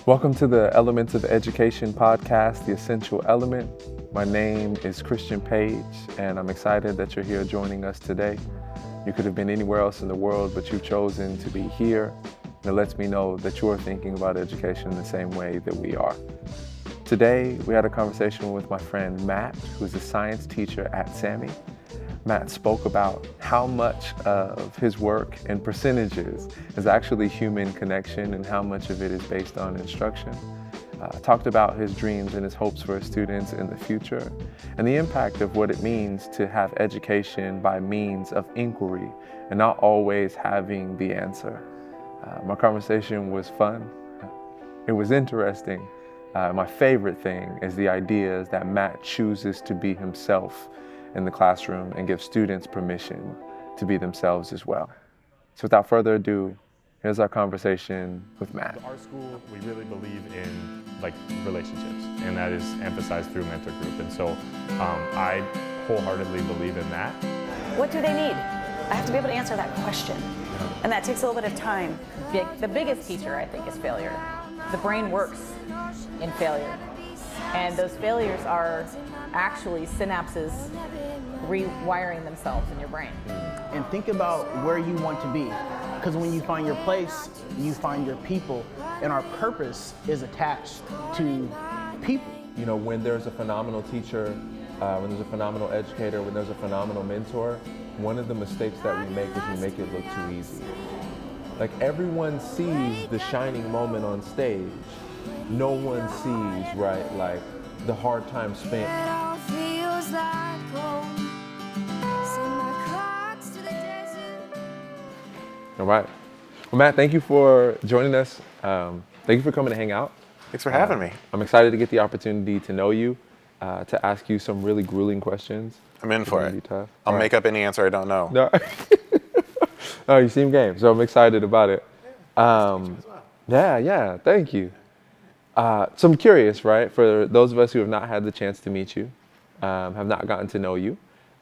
Welcome to the Elements of Education podcast, The Essential Element. My name is Christian Page, and I'm excited that you're here joining us today. You could have been anywhere else in the world, but you've chosen to be here. And it lets me know that you're thinking about education in the same way that we are. Today, we had a conversation with my friend Matt, who's a science teacher at SAMI. Matt spoke about how much of his work and percentages is actually human connection and how much of it is based on instruction. Talked about his dreams and his hopes for his students in the future and the impact of what it means to have education by means of inquiry and not always having the answer. My conversation was fun. It was interesting. My favorite thing is the ideas that Matt chooses to be himself in the classroom and give students permission to be themselves as well. So without further ado, here's our conversation with Matt. Our school, we really believe in relationships, and that is emphasized through mentor group. And so I wholeheartedly believe in that. What do they need? I have to be able to answer that question. And that takes a little bit of time. The biggest teacher, I think, is failure. The brain works in failure. And those failures are actually synapses rewiring themselves in your brain. And think about where you want to be. Because when you find your place, you find your people. And our purpose is attached to people. You know, when there's a phenomenal teacher, when there's a phenomenal educator, when there's a phenomenal mentor, one of the mistakes that we make is we make it look too easy. Like, everyone sees the shining moment on stage. No one sees, right, like the hard time spent. All right. Well, Matt, thank you for joining us. Thank you for coming to hang out. Thanks for having me. I'm excited to get the opportunity to know you, to ask you some really grueling questions. I'm in for it. Tough. I'll make up any answer I don't know. No. Oh, you seem game, so I'm excited about it. Yeah, thank you. So I'm curious, right, for those of us who have not had the chance to meet you, have not gotten to know you,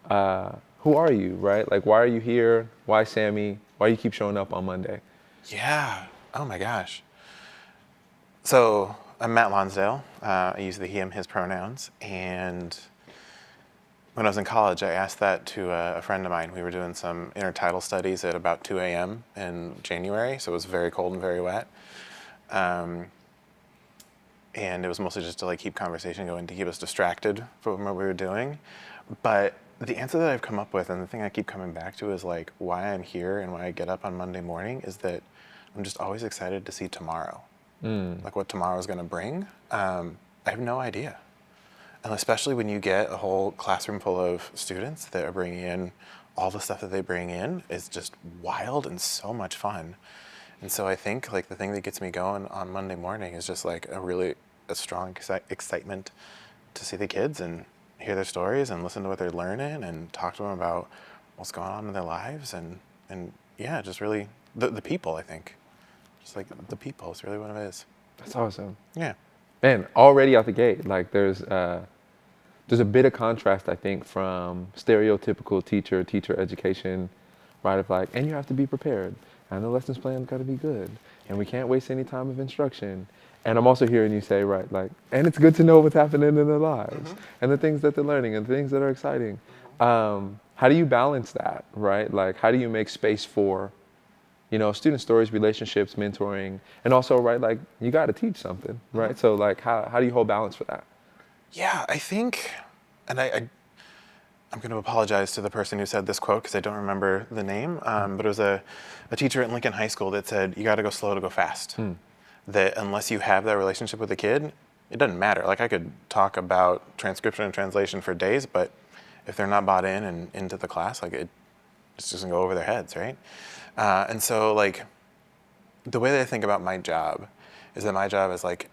who are you, right? Like, why are you here? Why SAMI? Why do you keep showing up on Monday? Yeah, oh my gosh. So I'm Matt Lonsdale. I use the he, him, his pronouns. And when I was in college, I asked that to a friend of mine. We were doing some intertidal studies at about 2 a.m. in January, so it was very cold and very wet. And it was mostly just to keep conversation going, to keep us distracted from what we were doing. But the answer that I've come up with, and the thing I keep coming back to, is why I'm here and why I get up on Monday morning, is that I'm just always excited to see tomorrow. What tomorrow's gonna bring. I have no idea. And especially when you get a whole classroom full of students that are bringing in all the stuff that they bring in, is just wild and so much fun. And so I think the thing that gets me going on Monday morning is just a strong excitement to see the kids and hear their stories and listen to what they're learning and talk to them about what's going on in their lives and yeah, just really the people, I think. Just the people is really what it is. That's awesome. Yeah. Man, already out the gate, there's a bit of contrast, I think, from stereotypical teacher education, right? Of and you have to be prepared. And the lessons plan's got to be good. And we can't waste any time of instruction. And I'm also hearing you say, right, and it's good to know what's happening in their lives and the things that they're learning and the things that are exciting. How do you balance that, right? How do you make space for, student stories, relationships, mentoring, and also, right, you got to teach something, right? So, how do you hold balance for that? Yeah, I think, and I'm going to apologize to the person who said this quote because I don't remember the name, but it was a teacher at Lincoln High School that said, you got to go slow to go fast. That unless you have that relationship with a kid, it doesn't matter. I could talk about transcription and translation for days, but if they're not bought in and into the class, it just doesn't go over their heads, right? And so, the way that I think about my job is that my job is 90%,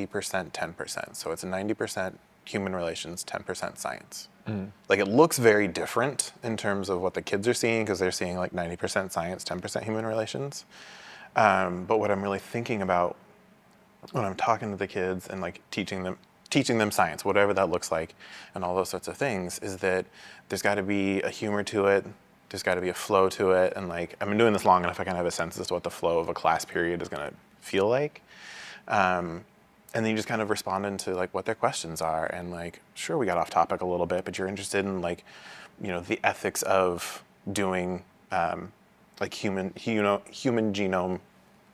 10%. So it's 90% human relations, 10% science. It looks very different in terms of what the kids are seeing because they're seeing 90% science, 10% human relations. But what I'm really thinking about when I'm talking to the kids and teaching them science, whatever that looks like, and all those sorts of things, is that there's got to be a humor to it. There's got to be a flow to it. And I've been doing this long enough, I kind of have a sense as to what the flow of a class period is going to feel like. And then you just kind of respond into like what their questions are, and like, sure, we got off topic a little bit, but you're interested in like, the ethics of doing like human genome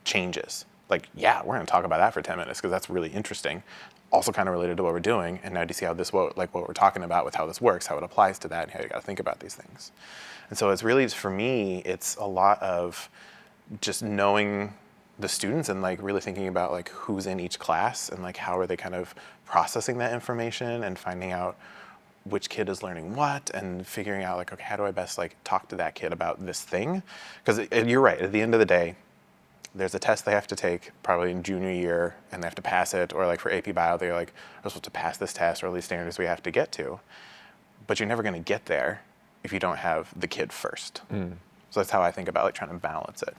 changes. Like, yeah, we're going to talk about that for 10 minutes because that's really interesting. Also kind of related to what we're doing. And now do you see how what we're talking about with how this works, how it applies to that, and how you got to think about these things. And so it's really, for me, it's a lot of just knowing the students and like really thinking about like who's in each class and like how are they kind of processing that information and finding out which kid is learning what and figuring out like, okay, how do I best like talk to that kid about this thing? Because you're right, at the end of the day, there's a test they have to take probably in junior year and they have to pass it, or like for AP Bio, they're like, we're supposed to pass this test or at least standards we have to get to. But you're never gonna get there if you don't have the kid first. So that's how I think about like trying to balance it.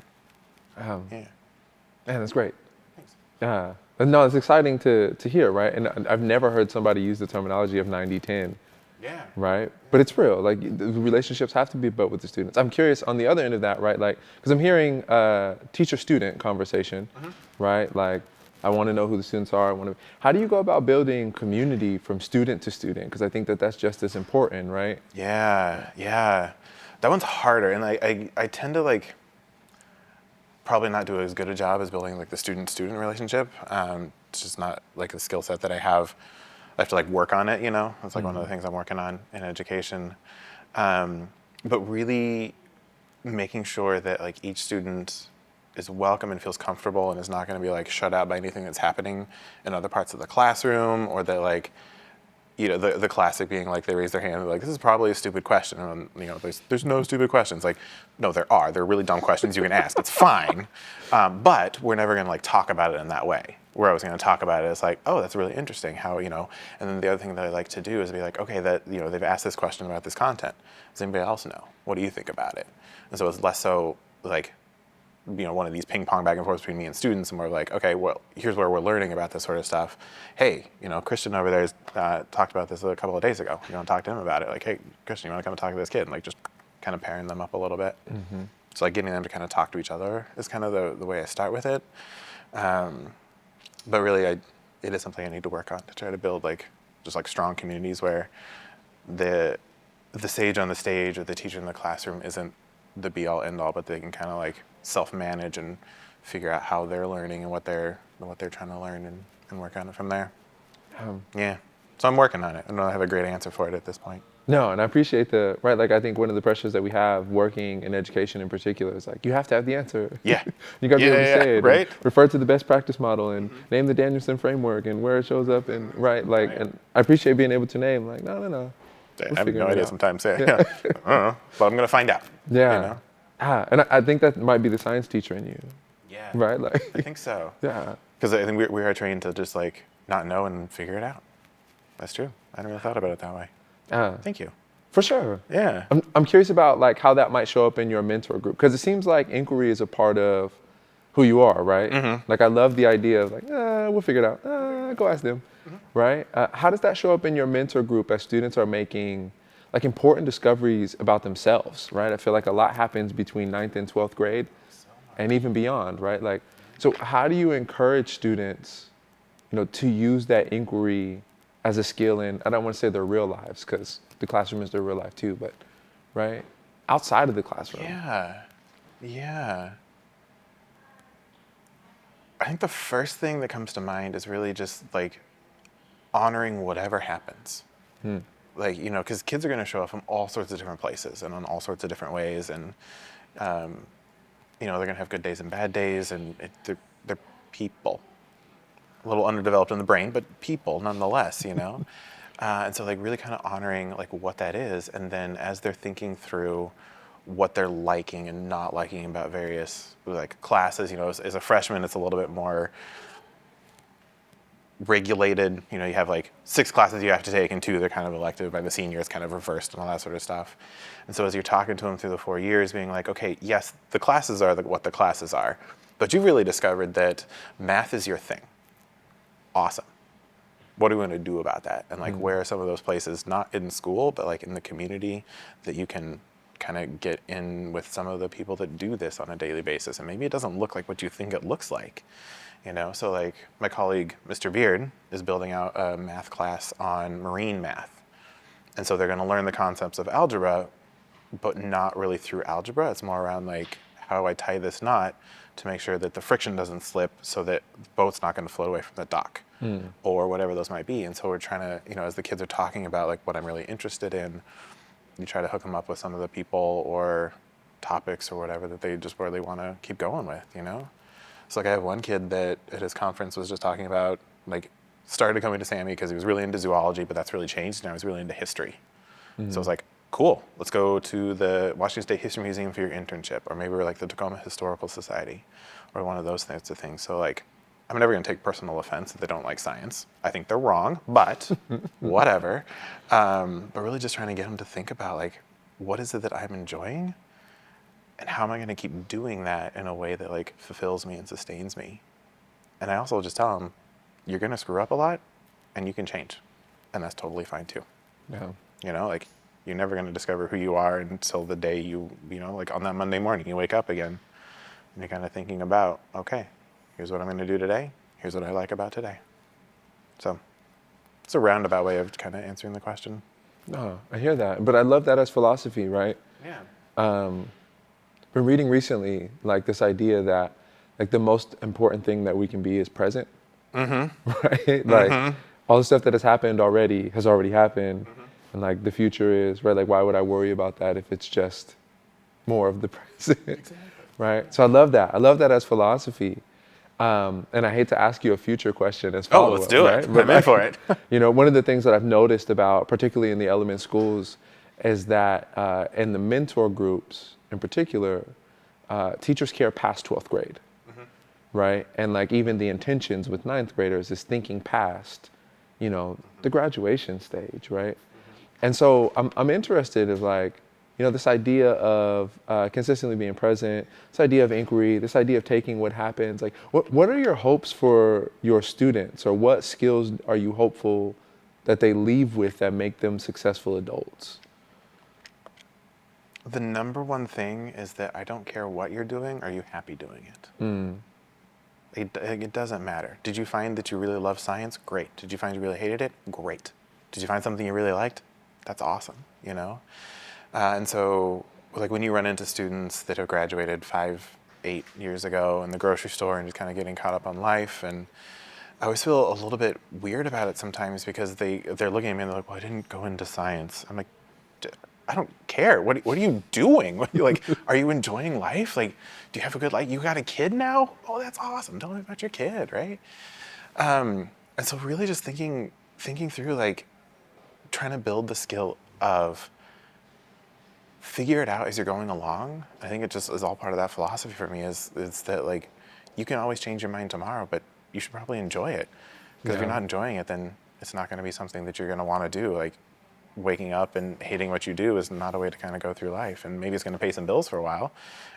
Yeah, Yeah. that's great. Thanks. Yeah. No, it's exciting to hear, right? And I've never heard somebody use the terminology of 90-10, Yeah. right? But it's real. Like the relationships have to be built with the students. I'm curious on the other end of that, right? Like, because I'm hearing teacher-student conversation, right? Like, I want to know who the students are. How do you go about building community from student to student? Because I think that's just as important, right? Yeah. That one's harder, and I tend to like probably not do as good a job as building like the student-student relationship. It's just not like a skill set that I have. I have to like work on it, It's like one of the things I'm working on in education. But really making sure that like each student is welcome and feels comfortable and is not going to be like shut out by anything that's happening in other parts of the classroom, or that like, the classic being like they raise their hand and they're like, this is probably a stupid question. And there's no stupid questions. Like, no, there are. They're really dumb questions you can ask. It's fine. But we're never going to like talk about it in that way. Where I was going to talk about it is like, oh, that's really interesting. How, and then the other thing that I like to do is be like, okay, that, they've asked this question about this content. Does anybody else know? What do you think about it? And so it's less so like, one of these ping pong back and forth between me and students, and we're like, okay, well, here's where we're learning about this sort of stuff. Hey, Christian over there has talked about this a couple of days ago. You want to talk to him about it? Like, hey, Christian, you want to come and talk to this kid? And like just kind of pairing them up a little bit. So like getting them to kind of talk to each other is kind of the way I start with it. But really, it is something I need to work on to try to build like just like strong communities where the sage on the stage or the teacher in the classroom isn't the be all end all, but they can kind of like self-manage and figure out how they're learning and what they're trying to learn and work on it from there. Yeah. So I'm working on it. I don't have a great answer for it at this point. No, and I appreciate I think one of the pressures that we have working in education in particular is like, you have to have the answer. Yeah. You got to be able to say it. Right. Refer to the best practice model and name the Danielson framework and where it shows up and and I appreciate being able to name like, no. I have no idea sometimes. I don't know, but I'm going to find out. Yeah. And I think that might be the science teacher in you. Yeah. Right? Like, I think so. Yeah. Because I think we are trained to just like not know and figure it out. That's true. I hadn't really thought about it that way. Thank you. For sure. Yeah. I'm curious about like how that might show up in your mentor group, because it seems like inquiry is a part of who you are, right? Like I love the idea of like, we'll figure it out. Go ask them, right? How does that show up in your mentor group as students are making like important discoveries about themselves, right? I feel like a lot happens between 9th and 12th grade and even beyond, right? Like, so how do you encourage students, to use that inquiry as a skill in, I don't want to say their real lives because the classroom is their real life too, but right? Outside of the classroom. Yeah. I think the first thing that comes to mind is really just like honoring whatever happens. Like, because kids are going to show up from all sorts of different places and on all sorts of different ways. And, they're going to have good days and bad days. And they're people. A little underdeveloped in the brain, but people nonetheless, And so like really kind of honoring like what that is. And then as they're thinking through what they're liking and not liking about various like classes, as a freshman, it's a little bit more regulated. You have like 6 classes you have to take and 2 they're kind of elective. By the senior it's kind of reversed and all that sort of stuff. And so as you're talking to them through the 4 years, being like, okay, yes, the classes are what the classes are, but you've really discovered that math is your thing. Awesome. What are we going to do about that? And like where are some of those places, not in school, but like in the community that you can kind of get in with some of the people that do this on a daily basis. And maybe it doesn't look like what you think it looks like, you know? So like my colleague, Mr. Beard, is building out a math class on marine math. And so they're going to learn the concepts of algebra, but not really through algebra. It's more around like, how do I tie this knot to make sure that the friction doesn't slip so that the boat's not going to float away from the dock or whatever those might be. And so we're trying to, you know, as the kids are talking about like what I'm really interested in, you try to hook them up with some of the people or topics or whatever that they just really want to keep going with, you know? So like I have one kid that at his conference was just talking about, like, started coming to SAMI because he was really into zoology, but that's really changed. Now he's really into history. So I was like, cool, let's go to the Washington State History Museum for your internship, or maybe we're like the Tacoma Historical Society, or one of those types of things. So like, I'm never gonna take personal offense if they don't like science. I think they're wrong, but whatever. But really just trying to get them to think about like, what is it that I'm enjoying? And how am I gonna keep doing that in a way that like fulfills me and sustains me? And I also just tell them, you're gonna screw up a lot and you can change. And that's totally fine too. Yeah. You know, like you're never gonna discover who you are until the day you know, like on that Monday morning, you wake up again and you're kind of thinking about, okay, here's what I'm gonna do today. Here's what I like about today. So it's a roundabout way of kind of answering the question. No, I hear that. But I love that as philosophy, right? Yeah. Been reading recently, like this idea that like the most important thing that we can be is present. Right? Like all the stuff that has happened already has already happened. And like the future is, right? Like why would I worry about that if it's just more of the present? Exactly. Right? So I love that. I love that as philosophy. And I hate to ask you a future question as follow-up. Oh, let's do right? it. I'm in for it. You know, one of the things that I've noticed about, particularly in the element schools, is that in the mentor groups in particular, teachers care past 12th grade, right? And like even the intentions with 9th graders is thinking past, you know, the graduation stage, right? And so I'm interested in like, you know, this idea of consistently being present, this idea of inquiry, this idea of taking what happens. Like, what are your hopes for your students, or what skills are you hopeful that they leave with that make them successful adults? The number one thing is that I don't care what you're doing. Are you happy doing it? It doesn't matter. Did you find that you really love science? Great. Did you find you really hated it? Great. Did you find something you really liked? That's awesome, you know? And so, like when you run into students that have graduated 5-8 years ago in the grocery store and just kind of getting caught up on life, and I always feel a little bit weird about it sometimes because they're looking at me and they're like, well, I didn't go into science. I'm like, I don't care. What are you doing? Like, are you enjoying life? Like, do you have a good life? You got a kid now? Oh, that's awesome. Tell me about your kid, right? And so really just thinking through, like, trying to build the skill of figure it out as you're going along. I think it just is all part of that philosophy for me is that, like, you can always change your mind tomorrow, but you should probably enjoy it. Because if you're not enjoying it, then it's not going to be something that you're going to want to do. Like, waking up and hating what you do is not a way to kind of go through life. And maybe it's going to pay some bills for a while.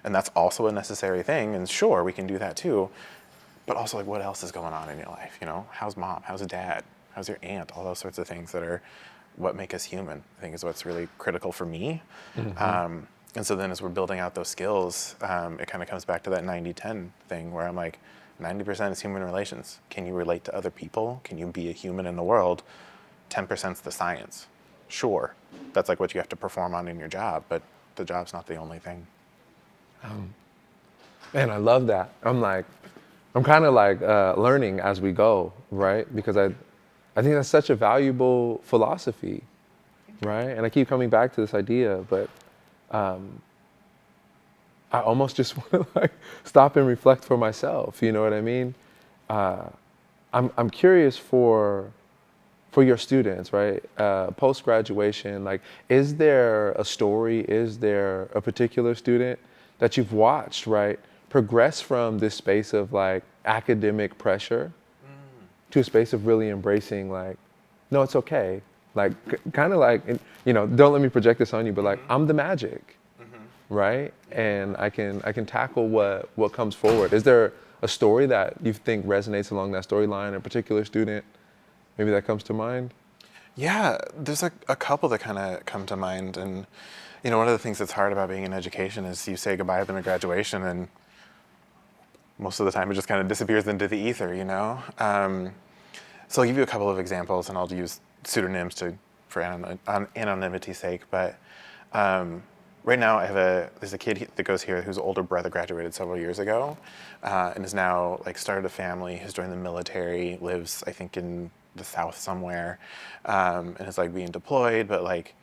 And that's also a necessary thing. And sure, we can do that too. But also, like, what else is going on in your life? You know, how's mom? How's dad? How's your aunt? All those sorts of things that are what make us human, I think, is what's really critical for me. And so then as we're building out those skills, it kind of comes back to that 90-10 thing where I'm like, 90% is human relations. Can you relate to other people? Can you be a human in the world? 10% is the science. Sure, that's like what you have to perform on in your job, but the job's not the only thing. Man, I love that. I'm kind of like learning as we go, right? Because I think that's such a valuable philosophy, right? And I keep coming back to this idea, but I almost just want to like stop and reflect for myself. You know what I mean? I'm curious for your students, right? Post-graduation, like, is there a story? Is there a particular student that you've watched, right, progress from this space of like academic pressure to a space of really embracing, like, no, it's okay. Like, kind of like, you know, don't let me project this on you, but like, I'm the magic, right? And I can tackle what comes forward. Is there a story that you think resonates along that storyline, a particular student maybe that comes to mind? Yeah, there's a couple that kind of come to mind. And, You know, one of the things that's hard about being in education is you say goodbye to them at graduation, and most of the time it just kind of disappears into the ether, you know? So I'll give you a couple of examples, and I'll use pseudonyms for anonymity's sake, but right now there's a kid that goes here whose older brother graduated several years ago, and is now like started a family, has joined the military, lives I think in the South somewhere, and is like being deployed, but like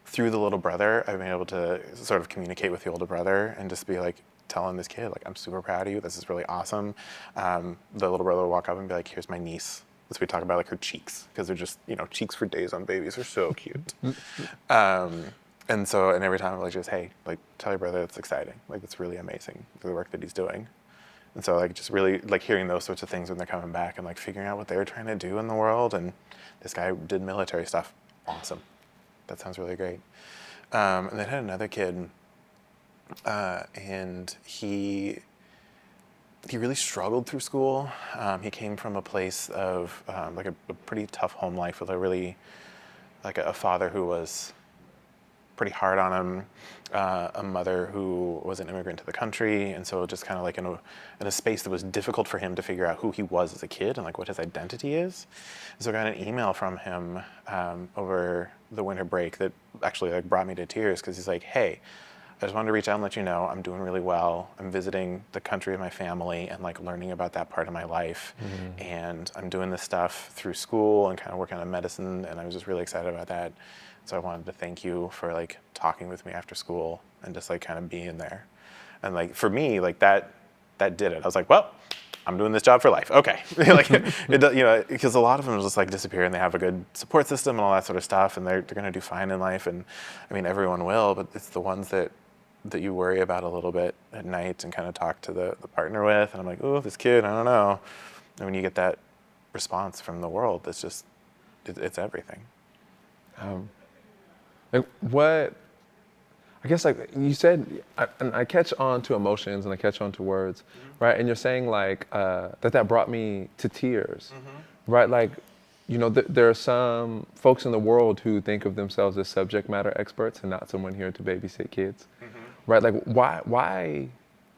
through the little brother, I've been able to sort of communicate with the older brother and just be like telling this kid, like, I'm super proud of you, this is really awesome. The little brother will walk up and be like, here's my niece. So we talk about like her cheeks, because they're just, you know, cheeks for days on babies are so cute. And every time I'm like, just, hey, like, tell your brother it's exciting. Like, it's really amazing, the work that he's doing. And so, like, just really, like, hearing those sorts of things when they're coming back and, like, figuring out what they're trying to do in the world. And this guy did military stuff. Awesome. That sounds really great. And then I had another kid, and he really struggled through school. He came from a place of, like, a pretty tough home life with a father who was pretty hard on him, a mother who was an immigrant to the country, and so just kind of like in a space that was difficult for him to figure out who he was as a kid and like what his identity is. And so I got an email from him over the winter break that actually like brought me to tears, because he's like, hey, I just wanted to reach out and let you know I'm doing really well. I'm visiting the country of my family and like learning about that part of my life. Mm-hmm. And I'm doing this stuff through school and kind of working on medicine, and I was just really excited about that. So I wanted to thank you for like talking with me after school and just like kind of being there. And like for me, like that did it. I was like, well, I'm doing this job for life. Okay. Like it does, you know, because a lot of them just like disappear and they have a good support system and all that sort of stuff, and they're going to do fine in life. And I mean, everyone will, but it's the ones that you worry about a little bit at night and kind of talk to the partner with. And I'm like, oh, this kid, I don't know. And when you get that response from the world, it's just, it's everything. Like what, I guess like you said, I catch on to emotions and I catch on to words, mm-hmm. right? And you're saying like that brought me to tears, mm-hmm. right? Like, you know, there are some folks in the world who think of themselves as subject matter experts and not someone here to babysit kids, mm-hmm. right? Like why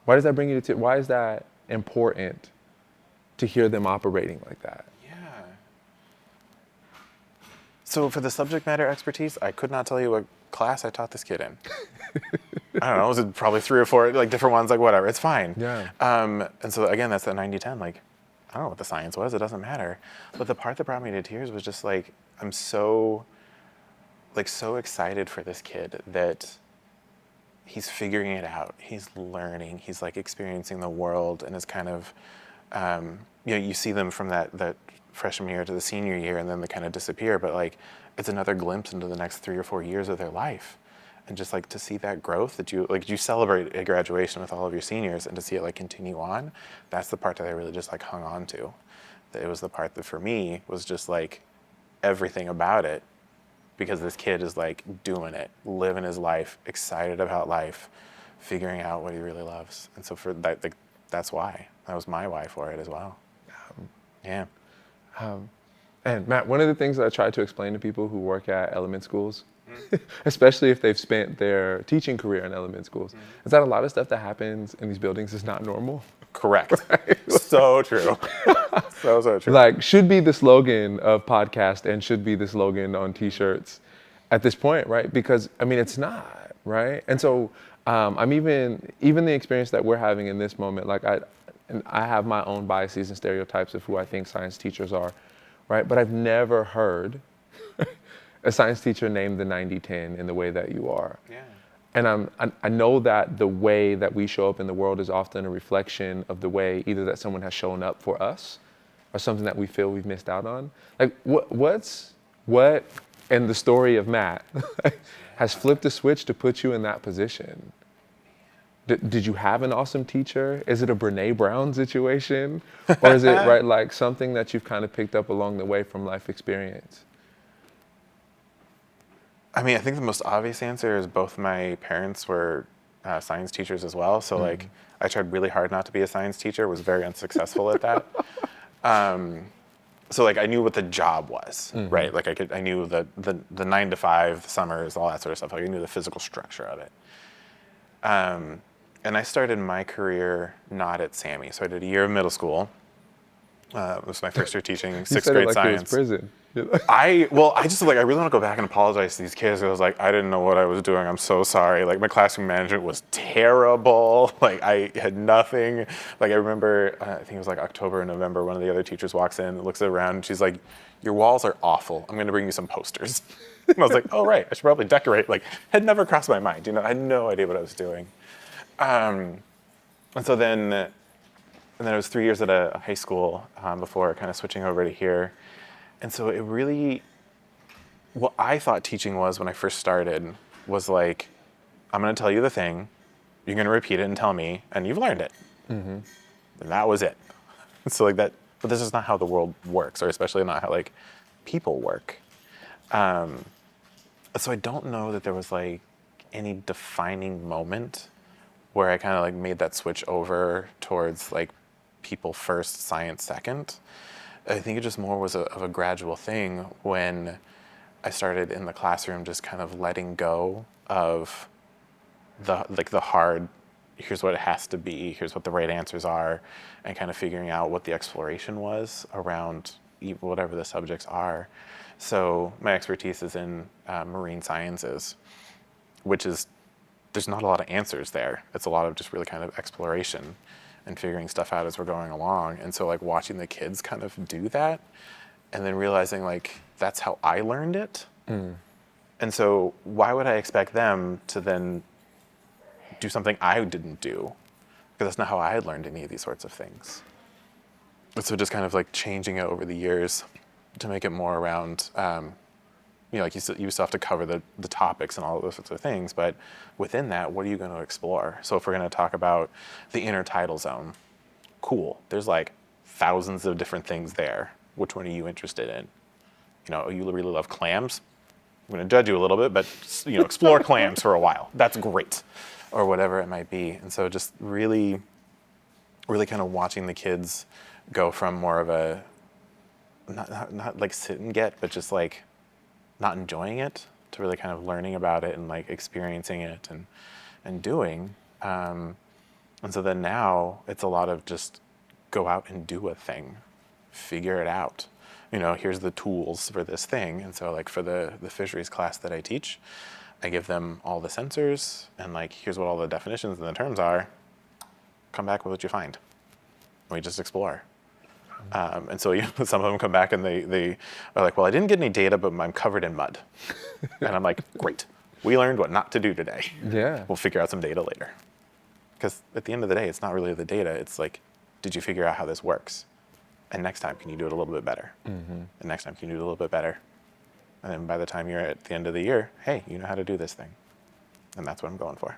does that bring you to tears? Why is that important to hear them operating like that? So for the subject matter expertise, I could not tell you what class I taught this kid in. I don't know, it was probably 3 or 4 like different ones, like whatever, it's fine. Yeah. And so again, that's the 90-10, like, I don't know what the science was, it doesn't matter. But the part that brought me to tears was just like, I'm so excited for this kid that he's figuring it out, he's learning, he's like experiencing the world, and is kind of, you know, you see them from that freshman year to the senior year, and then they kind of disappear, but like it's another glimpse into the next 3 or 4 years of their life. And just like to see that growth that you celebrate a graduation with all of your seniors, and to see it like continue on, that's the part that I really just like hung on to. That it was the part that for me was just like everything about it, because this kid is like doing it, living his life, excited about life, figuring out what he really loves. And so for that, like, that's why. That was my why for it as well. Yeah. And Matt, one of the things that I try to explain to people who work at element schools, especially if they've spent their teaching career in element schools, is that a lot of stuff that happens in these buildings is not normal. Correct. Right? So true. So true. Like, should be the slogan of podcast and should be the slogan on t-shirts at this point, right? Because, I mean, it's not, right? And so I'm even the experience that we're having in this moment, like I have my own biases and stereotypes of who I think science teachers are, right? But I've never heard a science teacher named the 90-10 in the way that you are. Yeah. And I know that the way that we show up in the world is often a reflection of the way either that someone has shown up for us or something that we feel we've missed out on. Like what in the story of Matt has flipped the switch to put you in that position? Did you have an awesome teacher? Is it a Brene Brown situation? Or is it right like something that you've kind of picked up along the way from life experience? I mean, I think the most obvious answer is both my parents were science teachers as well. So like I tried really hard not to be a science teacher, was very unsuccessful at that. so like I knew what the job was, right? Like I knew the 9 to 5, the summers, all that sort of stuff. Like I knew the physical structure of it. And I started my career not at SAMI. So I did a year of middle school. It was my first year teaching You sixth said grade it like science. it was prison. I just like, I really want to go back and apologize to these kids. I was like, I didn't know what I was doing. I'm so sorry. Like my classroom management was terrible. Like I had nothing. Like I remember, I think it was like October or November, one of the other teachers walks in, looks around, and she's like, your walls are awful. I'm going to bring you some posters. And I was like, oh, right. I should probably decorate. Like had never crossed my mind. I had no idea what I was doing. And so then it was 3 years at a high school before kind of switching over to here. And so it really, what I thought teaching was when I first started was like, I'm going to tell you the thing, you're going to repeat it and tell me, and you've learned it. And that was it. So like that, but this is not how the world works, or especially not how like people work. So I don't know that there was like any defining moment where I kind of like made that switch over towards like people first, science second. I think it just more was of a gradual thing when I started in the classroom just kind of letting go of the hard, here's what it has to be, here's what the right answers are, and kind of figuring out what the exploration was around whatever the subjects are. So my expertise is in marine sciences, which is, there's not a lot of answers there. It's a lot of just really kind of exploration and figuring stuff out as we're going along. And so like watching the kids kind of do that and then realizing like that's how I learned it. And so why would I expect them to then do something I didn't do? Because that's not how I had learned any of these sorts of things. And so just kind of like changing it over the years to make it more around, like you still have to cover the topics and all of those sorts of things, but within that, what are you going to explore? So if we're going to talk about the intertidal zone, cool. There's like thousands of different things there. Which one are you interested in? You really love clams? I'm going to judge you a little bit, but explore clams for a while. That's great, or whatever it might be. And so just really, really kind of watching the kids go from more of a not like sit and get, but just like not enjoying it to really kind of learning about it and like experiencing it and doing. And so then now it's a lot of just go out and do a thing, figure it out. Here's the tools for this thing. And so like for the fisheries class that I teach, I give them all the sensors and like, here's what all the definitions and the terms are. Come back with what you find. We just explore. And so some of them come back and they are like, well, I didn't get any data, but I'm covered in mud. And I'm like, great. We learned what not to do today. Yeah. We'll figure out some data later. Because at the end of the day, it's not really the data. It's like, did you figure out how this works? And next time, can you do it a little bit better? And next time, can you do it a little bit better? And then by the time you're at the end of the year, hey, you know how to do this thing. And that's what I'm going for.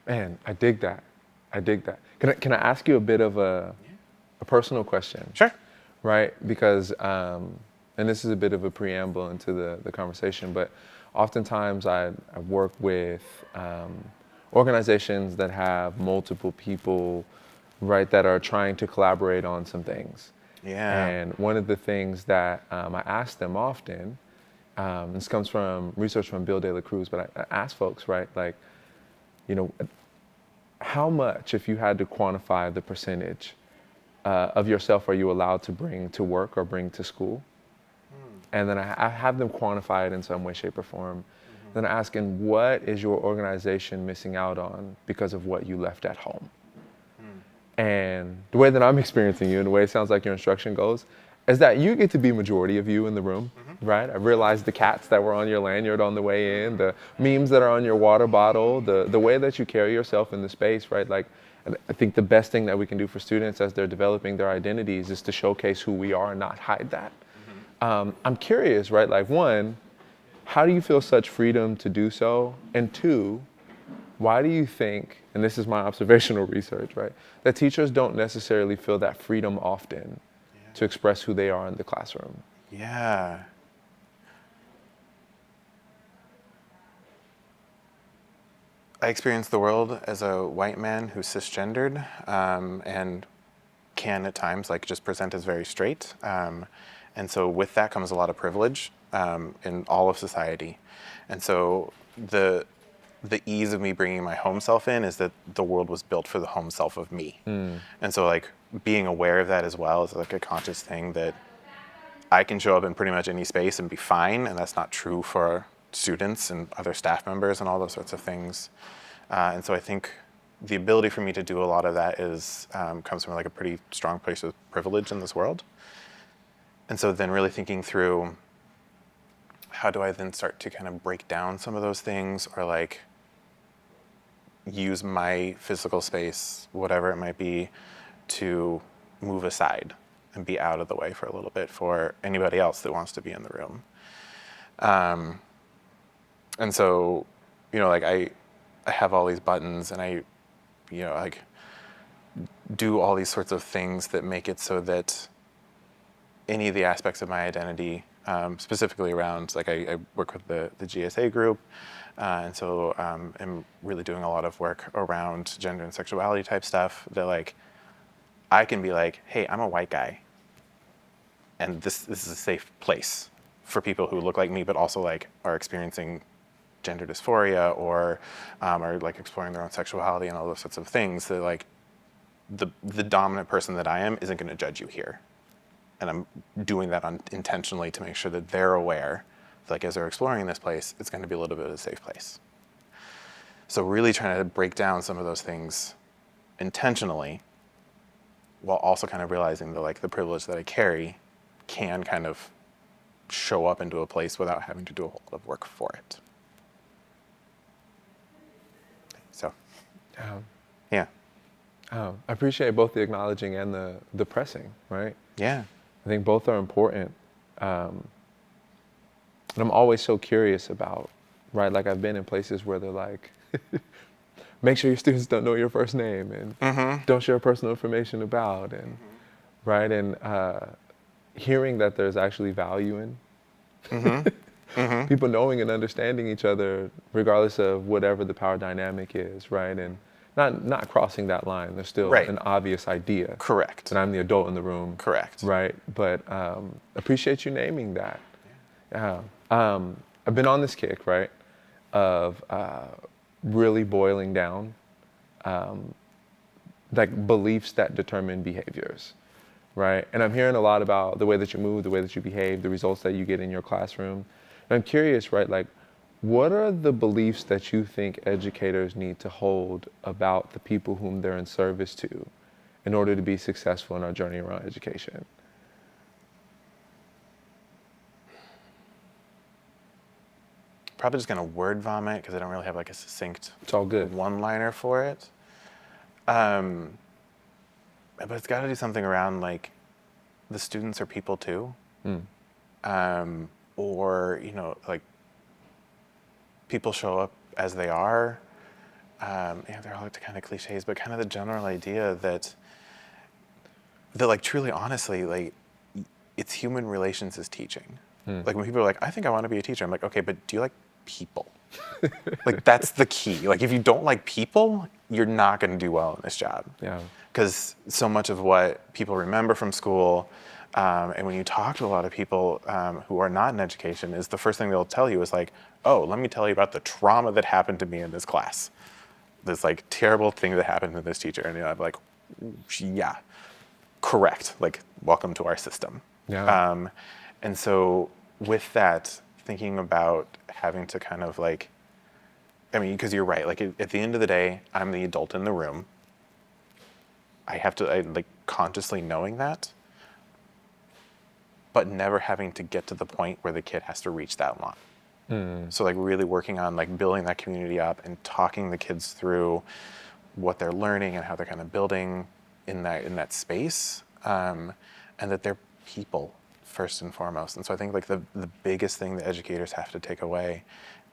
Man, I dig that. Can I ask you a bit of a personal question? Sure. Right? Because, and this is a bit of a preamble into the conversation, but oftentimes I work with organizations that have multiple people, right, that are trying to collaborate on some things. Yeah. And one of the things that I ask them often, this comes from research from Bill De La Cruz, but I ask folks, right, like, how much, if you had to quantify the percentage of yourself are you allowed to bring to work or bring to school? And then I have them quantify it in some way, shape, or form. Then I ask, and what is your organization missing out on because of what you left at home? And the way that I'm experiencing you, and the way it sounds like your instruction goes, is that you get to be majority of you in the room, right? I realized the cats that were on your lanyard on the way in, the memes that are on your water bottle, the way that you carry yourself in the space, right? Like, I think the best thing that we can do for students as they're developing their identities is to showcase who we are and not hide that. I'm curious, right? Like, one, how do you feel such freedom to do so? And two, why do you think, and this is my observational research, right, that teachers don't necessarily feel that freedom often to express who they are in the classroom? Yeah. I experienced the world as a white man who's cisgendered and can at times like just present as very straight. And so with that comes a lot of privilege in all of society. And so the ease of me bringing my home self in is that the world was built for the home self of me. And so like being aware of that as well is like a conscious thing that I can show up in pretty much any space and be fine, and that's not true for students and other staff members and all those sorts of things. And so I think the ability for me to do a lot of that is comes from like a pretty strong place of privilege in this world. And so then really thinking through, how do I then start to kind of break down some of those things, or like use my physical space, whatever it might be, to move aside and be out of the way for a little bit for anybody else that wants to be in the room. And so, you know, like I have all these buttons, and I, you know, like do all these sorts of things that make it so that any of the aspects of my identity, specifically around, like I work with the GSA group, and so I'm really doing a lot of work around gender and sexuality type stuff that like, I can be like, hey, I'm a white guy, and this is a safe place for people who look like me, but also like are experiencing gender dysphoria, or are like exploring their own sexuality and all those sorts of things, that like the dominant person that I am isn't going to judge you here. And I'm doing that intentionally to make sure that they're aware, like as they're exploring this place, it's going to be a little bit of a safe place. So really trying to break down some of those things intentionally, while also kind of realizing that like the privilege that I carry can kind of show up into a place without having to do a whole lot of work for it. So, yeah. I appreciate both the acknowledging and the pressing, right? Yeah. I think both are important. And I'm always so curious about, right? Like I've been in places where they're like, make sure your students don't know your first name, and don't share personal information about, and right? And hearing that there's actually value in people knowing and understanding each other, regardless of whatever the power dynamic is, right? And not crossing that line. There's still an obvious idea. Correct. And I'm the adult in the room. Correct. Right. But appreciate you naming that. Yeah. I've been on this kick, right, of really boiling down like beliefs that determine behaviors, right? And I'm hearing a lot about the way that you move, the way that you behave, the results that you get in your classroom. And I'm curious, right, like, what are the beliefs that you think educators need to hold about the people whom they're in service to in order to be successful in our journey around education? Probably just gonna word vomit because I don't really have like a succinct It's all good. one-liner for it. But it's got to do something around like the students are people too, or you know, like people show up as they are. Yeah, they're all kind of cliches, but kind of the general idea that like truly, honestly, like it's human relations is teaching. Like when people are like, I think I want to be a teacher, I'm like, okay, but do you like people? Like that's the key. Like if you don't like people, you're not going to do well in this job. Yeah. Because so much of what people remember from school, and when you talk to a lot of people who are not in education, is the first thing they'll tell you is like, oh, let me tell you about the trauma that happened to me in this class. This like terrible thing that happened to this teacher. And I'm like, yeah, correct. Like, welcome to our system. Yeah. And so with that, thinking about having to kind of like, I mean, because you're right, like at the end of the day, I'm the adult in the room. I have to, like consciously knowing that, but never having to get to the point where the kid has to reach that line. So like really working on like building that community up and talking the kids through what they're learning and how they're kind of building in that space, and that they're people first and foremost. And so I think like the biggest thing that educators have to take away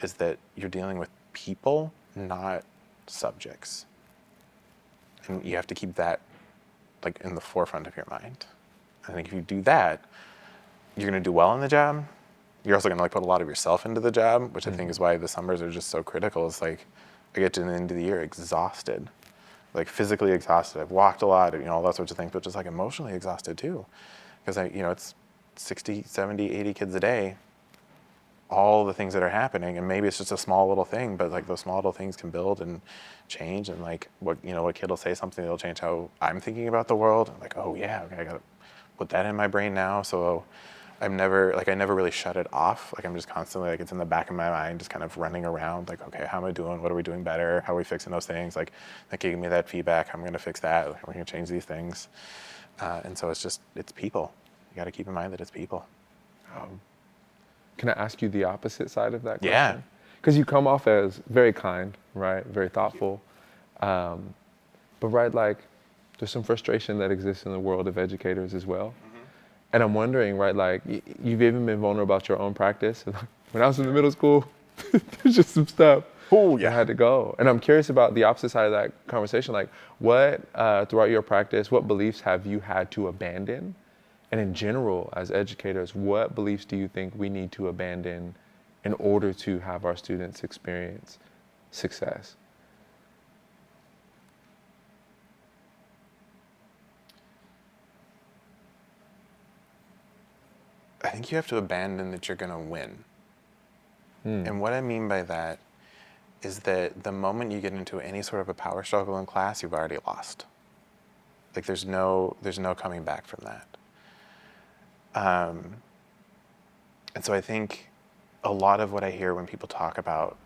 is that you're dealing with people, not subjects. And you have to keep that like in the forefront of your mind. I think if you do that, you're gonna do well in the job. You're also gonna like put a lot of yourself into the job, which I think is why the summers are just so critical. It's like I get to the end of the year exhausted like physically exhausted. I've walked a lot, all that sorts of things, but just like emotionally exhausted too. Because it's 60, 70, 80 kids a day, all the things that are happening, and maybe it's just a small little thing, but like those small little things can build and change, and like what kid will say something that'll change how I'm thinking about the world. I'm like, oh yeah, okay, I gotta put that in my brain now. So I never really shut it off. Like I'm just constantly, like it's in the back of my mind, just kind of running around, like, okay, how am I doing? What are we doing better? How are we fixing those things? Like giving me that feedback. I'm gonna fix that. We're gonna change these things. And so it's people. You gotta keep in mind that it's people. Can I ask you the opposite side of that question? Yeah. Because you come off as very kind, right? Very thoughtful. But right, like there's some frustration that exists in the world of educators as well. And I'm wondering, right, like you've even been vulnerable about your own practice. When I was in the middle school, there's just some stuff that had to go. And I'm curious about the opposite side of that conversation. Like what, throughout your practice, what beliefs have you had to abandon? And in general, as educators, what beliefs do you think we need to abandon in order to have our students experience success? I think you have to abandon that you're going to win. And what I mean by that is that the moment you get into any sort of a power struggle in class, you've already lost. Like there's no coming back from that. And so I think a lot of what I hear when people talk about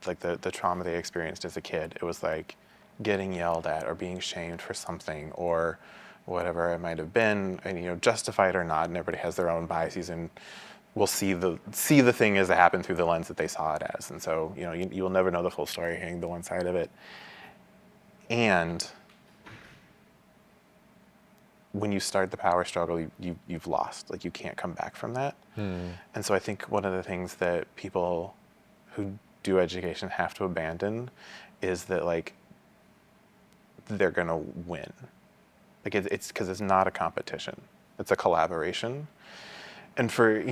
like the trauma they experienced as a kid, it was like getting yelled at or being shamed for something or whatever it might have been, and justified or not, and everybody has their own biases and will see the thing as it happened through the lens that they saw it as. And so you will never know the full story hearing the one side of it. And when you start the power struggle, you've lost. Like you can't come back from that. And so I think one of the things that people who do education have to abandon is that like they're gonna win. Like it's because it's not a competition, it's a collaboration. And for,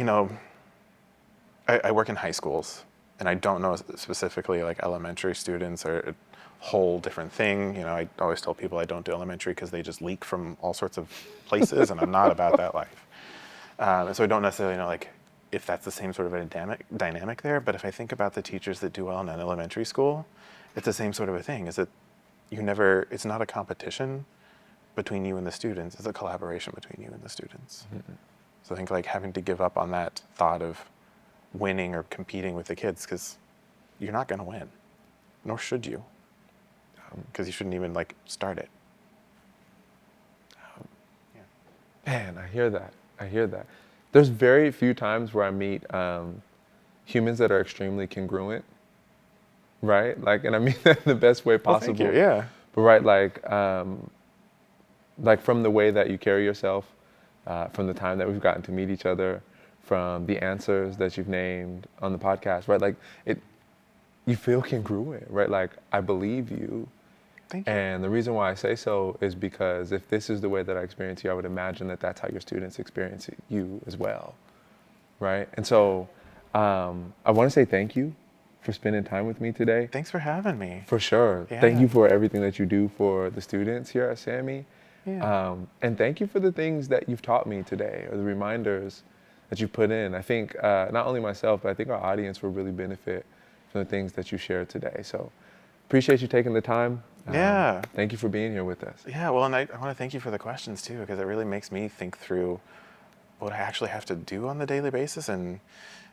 I work in high schools, and I don't know specifically like elementary students are a whole different thing. I always tell people I don't do elementary because they just leak from all sorts of places, and I'm not about that life. And so I don't necessarily know like if that's the same sort of a dynamic there, but if I think about the teachers that do well in an elementary school, it's the same sort of a thing, is that it's not a competition between you and the students, it's a collaboration between you and the students. So I think like having to give up on that thought of winning or competing with the kids, because you're not gonna win, nor should you, because you shouldn't even like start it. Man, I hear that. There's very few times where I meet humans that are extremely congruent, right? Like, and I mean that in the best way possible. Well, thank you. Yeah. But right, like from the way that you carry yourself, from the time that we've gotten to meet each other, from the answers that you've named on the podcast, right? Like you feel congruent, right? Like I believe you. Thank you. And the reason why I say so is because if this is the way that I experience you, I would imagine that that's how your students experience you as well, right? And so I want to say thank you for spending time with me today. Thanks for having me. For sure. Yeah. Thank you for everything that you do for the students here at SAMI. Yeah. And thank you for the things that you've taught me today, or the reminders that you put in. I think not only myself, but I think our audience will really benefit from the things that you shared today. So appreciate you taking the time. Yeah. Thank you for being here with us. Yeah, well, and I want to thank you for the questions too, because it really makes me think through what I actually have to do on the daily basis. And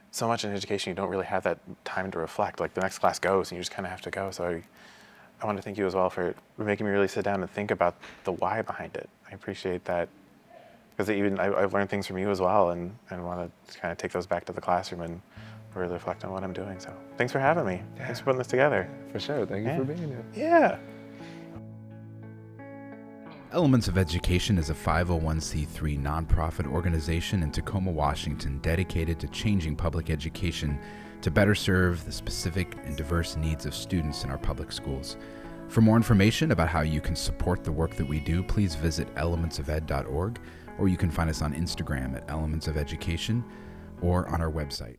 so much in education, you don't really have that time to reflect. Like the next class goes and you just kind of have to go. So I want to thank you as well for making me really sit down and think about the why behind it. I appreciate that, because I've learned things from you as well, and want to kind of take those back to the classroom and really reflect on what I'm doing. So thanks for having me. Yeah. Thanks for putting this together. For sure. Thank you for being here. Yeah. Elements of Education is a 501c3 nonprofit organization in Tacoma, Washington, dedicated to changing public education to better serve the specific and diverse needs of students in our public schools. For more information about how you can support the work that we do, please visit elementsofed.org, or you can find us on Instagram at Elements of Education or on our website.